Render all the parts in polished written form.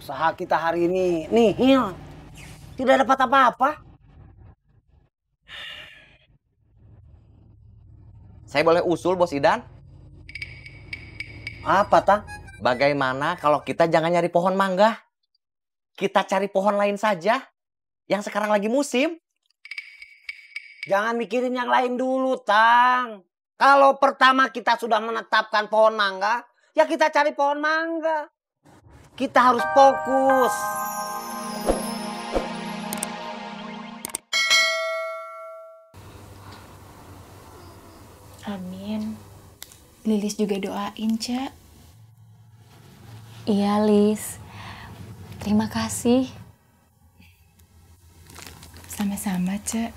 Usaha kita hari ini nihil. Tidak dapat apa-apa. Saya boleh usul, Bos Idan? Apa, Tang? Bagaimana kalau kita jangan nyari pohon mangga? Kita cari pohon lain saja yang sekarang lagi musim. Jangan mikirin yang lain dulu, Tang. Kalau pertama kita sudah menetapkan pohon mangga, ya kita cari pohon mangga. Kita harus fokus. Amin. Lilis juga doain, Cak. Iya, Lis. Terima kasih. Sama-sama, Cak.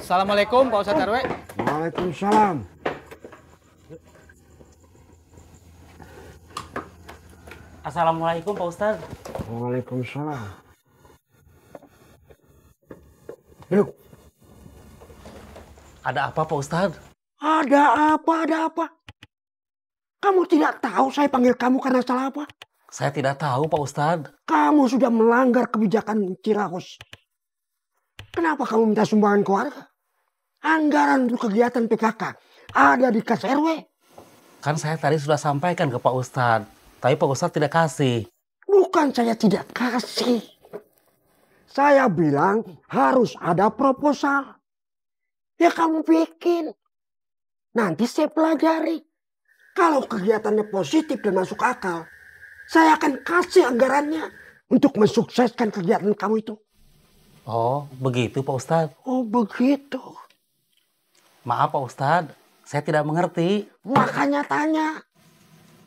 Assalamualaikum Pak Ustadz RW. Waalaikumsalam. Assalamualaikum Pak Ustadz. Waalaikumsalam. Duduk. Ada apa Pak Ustadz? Ada apa, ada apa? Kamu tidak tahu saya panggil kamu karena salah apa? Saya tidak tahu Pak Ustadz. Kamu sudah melanggar kebijakan Ciraos. Kenapa kamu minta sumbangan keluarga? Anggaran untuk kegiatan PKK ada di kas RW. Kan saya tadi sudah sampaikan ke Pak Ustadz. Tapi Pak Ustadz tidak kasih. Bukan saya tidak kasih. Saya bilang harus ada proposal. Ya kamu bikin. Nanti saya pelajari. Kalau kegiatannya positif dan masuk akal, saya akan kasih anggarannya untuk mensukseskan kegiatan kamu itu. Oh, begitu Pak Ustadz. Oh begitu. Maaf Pak Ustadz, saya tidak mengerti. Makanya tanya.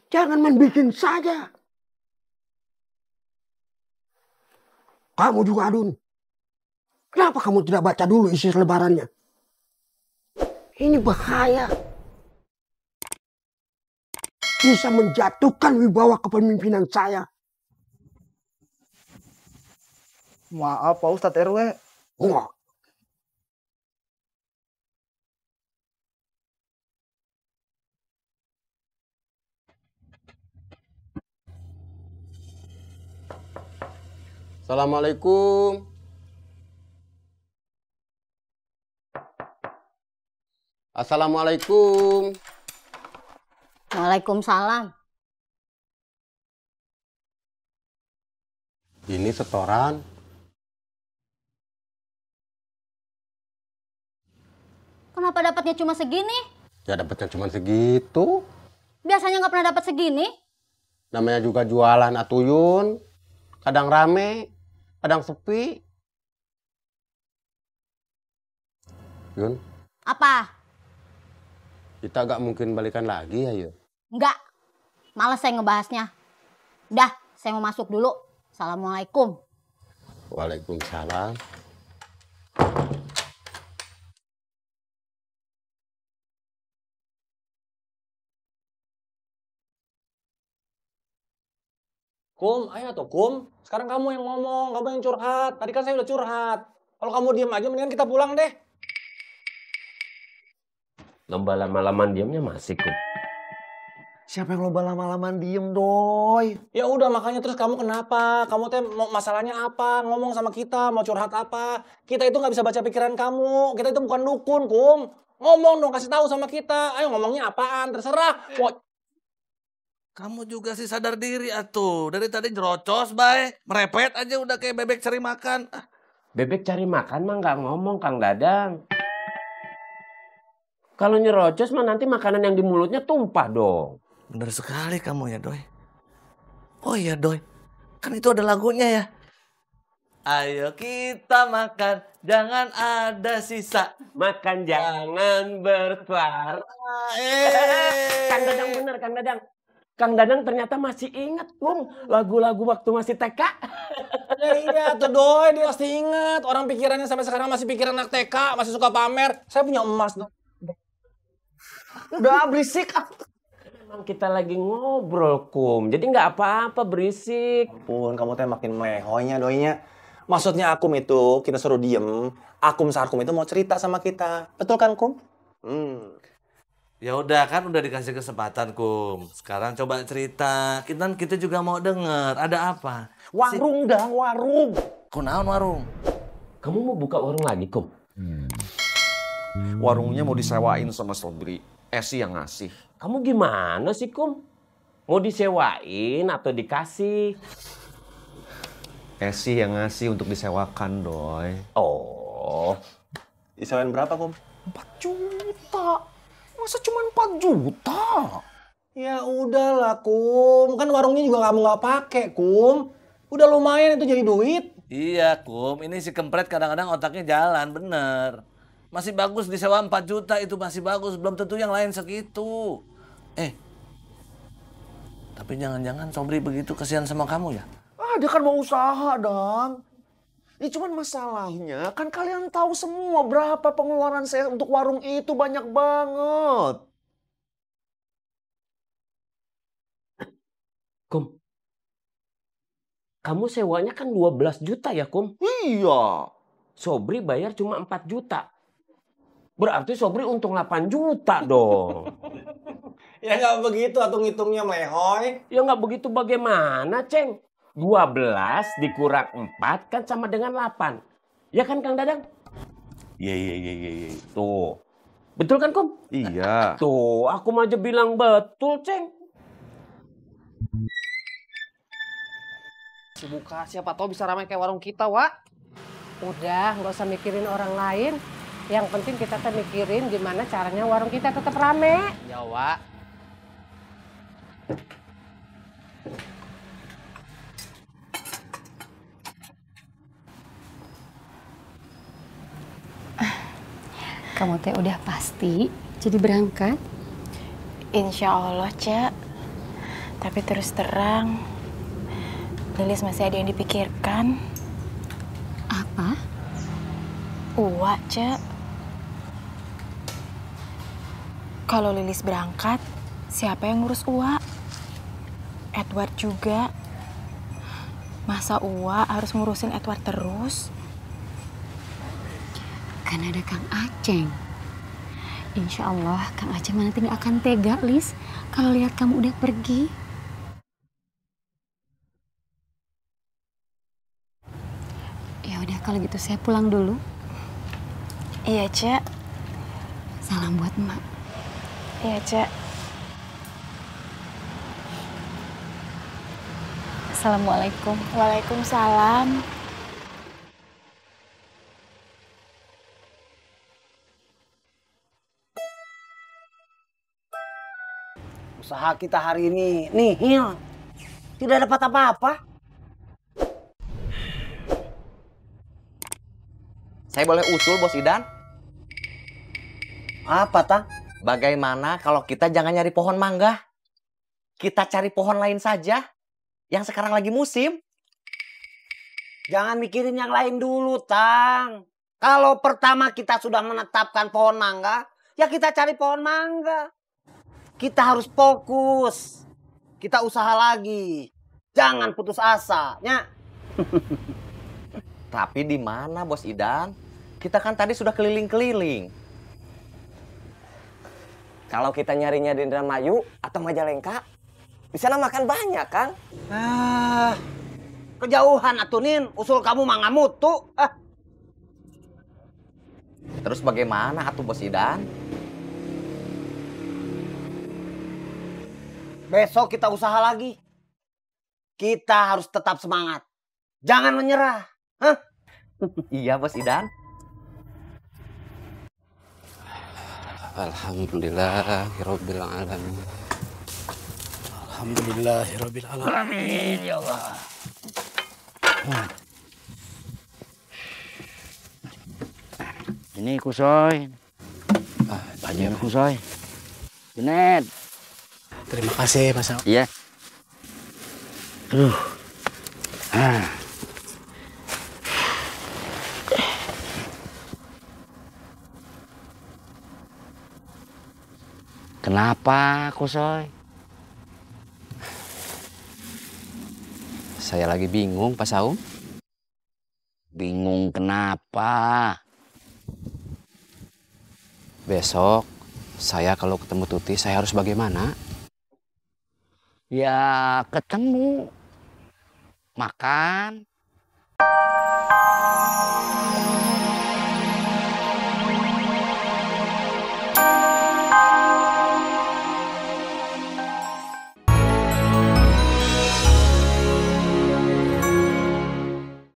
Jangan membikin saja. Kamu juga Adun. Kenapa kamu tidak baca dulu isi selebarannya? Ini bahaya. Bisa menjatuhkan wibawa kepemimpinan saya. Maaf Pak Ustadz RW. Enggak. Assalamualaikum. Assalamualaikum. Waalaikumsalam. Ini setoran. Kenapa dapatnya cuma segini? Ya dapatnya cuma segitu. Biasanya nggak pernah dapat segini. Namanya juga jualan atuyun. Kadang rame, kadang sepi. Yun, Apa? kita gak mungkin balikan lagi ya Yun. Nggak. Males saya ngebahasnya. Udah, saya mau masuk dulu. Assalamualaikum. Waalaikumsalam. Kum, ayo tuh Kum. Sekarang kamu yang ngomong, kamu yang curhat. Tadi kan saya udah curhat. Kalau kamu diem aja, mendingan kita pulang deh. Lomba lama-laman diamnya masih, Kum. Siapa yang lomba lama-laman diem, Doy? Ya udah, makanya terus kamu kenapa? Kamu teh mau masalahnya apa? Ngomong sama kita, mau curhat apa? Kita itu nggak bisa baca pikiran kamu. Kita itu bukan dukun, Kum. Ngomong dong, kasih tahu sama kita. Ayo ngomongnya apaan? Terserah. Kamu juga sih sadar diri atuh. Dari tadi nyerocos, bay. Merepet aja udah kayak bebek cari makan. Bebek cari makan mah nggak ngomong, Kang Dadang. Kalau nyerocos mah nanti makanan yang di mulutnya tumpah dong. Bener sekali kamu ya, Doy. Oh iya, Doy. Kan itu ada lagunya ya. Ayo kita makan, jangan ada sisa. Makan jangan bertuara. Kang Dadang bener, Kang Dadang. Kang Dadang ternyata masih ingat, Kum. Lagu-lagu waktu masih TK. Ya iya tuh Doy, dia pasti ingat. Orang pikirannya sampai sekarang masih pikiran anak TK, masih suka pamer. Saya punya emas, Doy. Udah berisik. Memang kita lagi ngobrol, Kum. Jadi nggak apa-apa berisik. Pun kamu teh makin melehoynya Doynya. Maksudnya Akum itu, kita suruh diem. Akum Sarkum itu mau cerita sama kita. Betul kan, Kum? Ya udah kan udah dikasih kesempatan, Kum. Sekarang coba cerita. Kita juga mau denger. Ada apa? Warung dah, warung. Kunaon warung? Kamu mau buka warung lagi, Kum? Warungnya mau disewain sama Sobri. Esi yang ngasih. Kamu gimana sih, Kum? Mau disewain atau dikasih? Esi yang ngasih untuk disewakan, Doi. Oh. Disewain berapa, Kum? 4 juta. Masa cuma 4 juta? Ya udahlah, Kum. Kan warungnya juga kamu nggak pakai, Kum. Udah lumayan itu jadi duit. Iya, Kum. Ini si Kempret kadang-kadang otaknya jalan, bener. Masih bagus disewa 4 juta itu masih bagus. Belum tentu yang lain segitu. Tapi jangan-jangan Sobri begitu kasihan sama kamu ya? Dia kan mau usaha, Dang. Ini cuman masalahnya, kan kalian tahu semua berapa pengeluaran saya untuk warung itu banyak banget. Kum, kamu sewanya kan 12 juta ya, Kum? Iya. Sobri bayar cuma 4 juta. Berarti Sobri untung 8 juta dong. Ya nggak begitu, atau ngitungnya melehoy. Ya nggak begitu bagaimana, Ceng? 12 dikurang 4 kan sama dengan 8. Ya kan, Kang Dadang? Iya. Tuh. Betul kan, Kum? Iya. Tuh, aku aja bilang betul, Ceng. Buka, siapa tahu bisa ramai kayak warung kita, Wak. Udah, nggak usah mikirin orang lain. Yang penting kita tuh mikirin gimana caranya warung kita tetap rame. Ya, Wak. Kamu teh udah pasti jadi berangkat? Insya Allah, Cak. Tapi terus terang, Lilis masih ada yang dipikirkan. Apa? Uwa, Cak. Kalau Lilis berangkat, siapa yang ngurus Uwa? Edward juga. Masa Uwa harus ngurusin Edward terus? Kan ada Kang Aceng. Insya Allah Kang Aceng nanti gak akan tega, Lis, kalau lihat kamu udah pergi. Ya udah kalau gitu saya pulang dulu. Iya, Cak. Salam buat Emak. Iya, Cak. Assalamualaikum. Waalaikumsalam. Usaha kita hari ini nihil. Tidak dapat apa-apa. Saya boleh usul, Bos Idan? Apa, Tang? Bagaimana kalau kita jangan nyari pohon mangga? Kita cari pohon lain saja. Yang sekarang lagi musim. Jangan mikirin yang lain dulu, Tang. Kalau pertama kita sudah menetapkan pohon mangga, ya kita cari pohon mangga. Kita harus fokus. Kita usaha lagi. Jangan putus asa, nya. Tapi di mana, Bos Idan? Kita kan tadi sudah keliling-keliling. Kalau kita nyarinya di Indramayu atau Majalengka, bisa makan banyak, Kang. Kejauhan atunin, usul kamu mah nggak mutu. Terus bagaimana atuh, Bos Idan? Besok kita usaha lagi. Kita harus tetap semangat. Jangan menyerah. Iya, Bos Idan. Alhamdulillahirabbil alamin. Alhamdulillahirabbil alamin. Amin, ya Allah. Ini Kusoy. Ini Kusoy. Junet. Terima kasih, Mas. Iya. Aduh. Kenapa, Kusoy? Saya lagi bingung, Pak Saum. Bingung kenapa? Besok saya kalau ketemu Tuti saya harus bagaimana? Ya ketemu, makan,